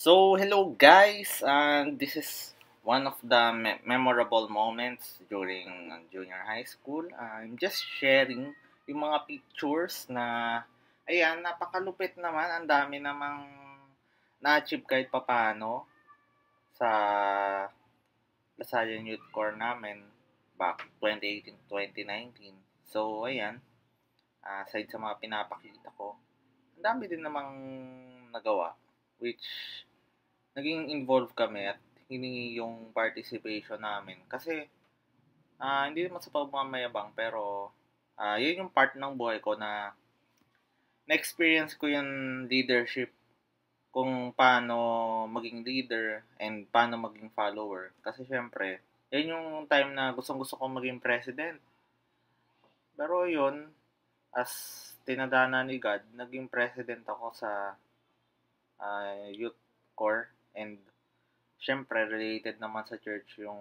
So, hello guys, and this is one of the memorable moments during junior high school. I'm just sharing yung mga pictures na, ayan, napakalupit naman. Ang dami namang na-achieve kahit papano sa Lasallian Youth Corps namin back 2018-2019. So, ayan, aside sa mga pinapakita ko, ang dami din namang nagawa, which naging involved kami at hiningi yung participation namin. Kasi, hindi naman sa pagmamayabang, pero yun yung part ng buhay ko na na-experience ko yung leadership, kung paano maging leader and paano maging follower. Kasi syempre, yun yung time na gustong-gusto kong maging president. Pero yun, as tinadhana ni God, naging president ako sa youth corps, and syempre related naman sa church yung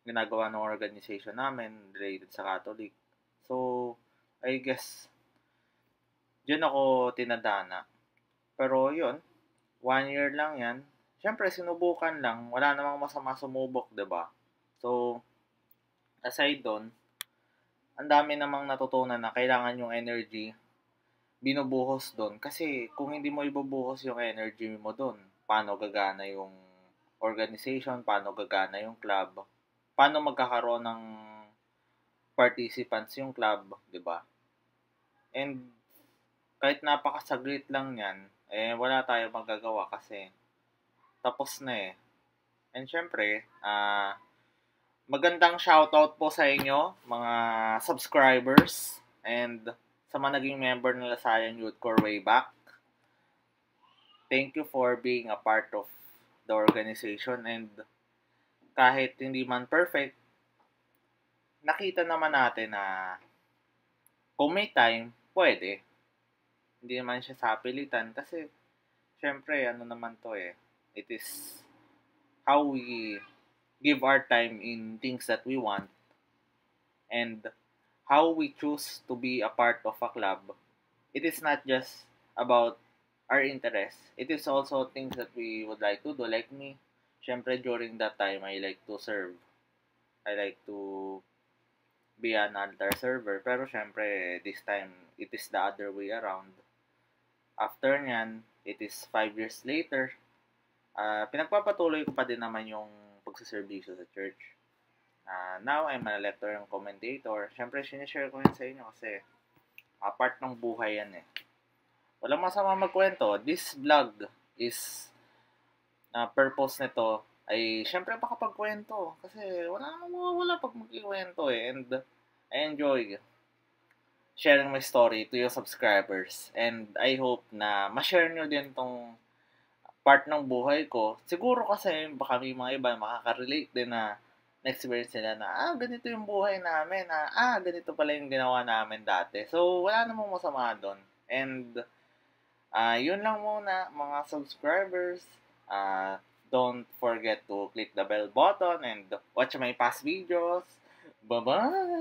ginagawa ng organization namin, related sa Catholic. So, I guess, yun ako tinadhana. Pero yun, 1 year lang yan. Syempre, sinubukan lang. Wala namang masama sumubok, 'di ba? So, aside doon, ang dami namang natutunan na kailangan yung energy binubuhos doon. Kasi kung hindi mo ibubuhos yung energy mo doon, paano gagana yung organization, paano gagana yung club, paano magkakaroon ng participants yung club, 'di ba? And kahit napakasaglit lang 'yan, wala tayong magagawa kasi tapos na eh. And syempre, magandang shoutout po sa inyo, mga subscribers, and sa mga naging member ng Lasallian Youth Corps way back. Thank you for being a part of the organization, and kahit hindi man perfect, nakita naman natin na kung may time, pwede. Hindi naman siya sa pilitan kasi syempre ano naman to eh. It is how we give our time in things that we want, and how we choose to be a part of a club. It is not just about our interests. It is also things that we would like to do. Like me, syempre during that time, I like to serve. I like to be an altar server. Pero syempre, this time, it is the other way around. After nyan, it is 5 years later, pinagpapatuloy ko pa din naman yung pagsaservisyo sa church. Now, I'm a lecturer and commentator. Syempre, sinishare ko yun sa inyo kasi part ng buhay yan eh. Walang masama magkwento. This vlog is, purpose nito ay syempre makapagkwento. Kasi wala pag magkikwento eh. And I enjoy sharing my story to your subscribers. And I hope na ma-share nyo din tong part ng buhay ko. Siguro kasi baka may mga iba makaka-relate din na na-experience nila na, ganito yung buhay namin, ganito pala yung ginawa namin dati. So, wala namang masama doon. And, yun lang muna, mga subscribers. Don't forget to click the bell button and watch my past videos. Bye-bye!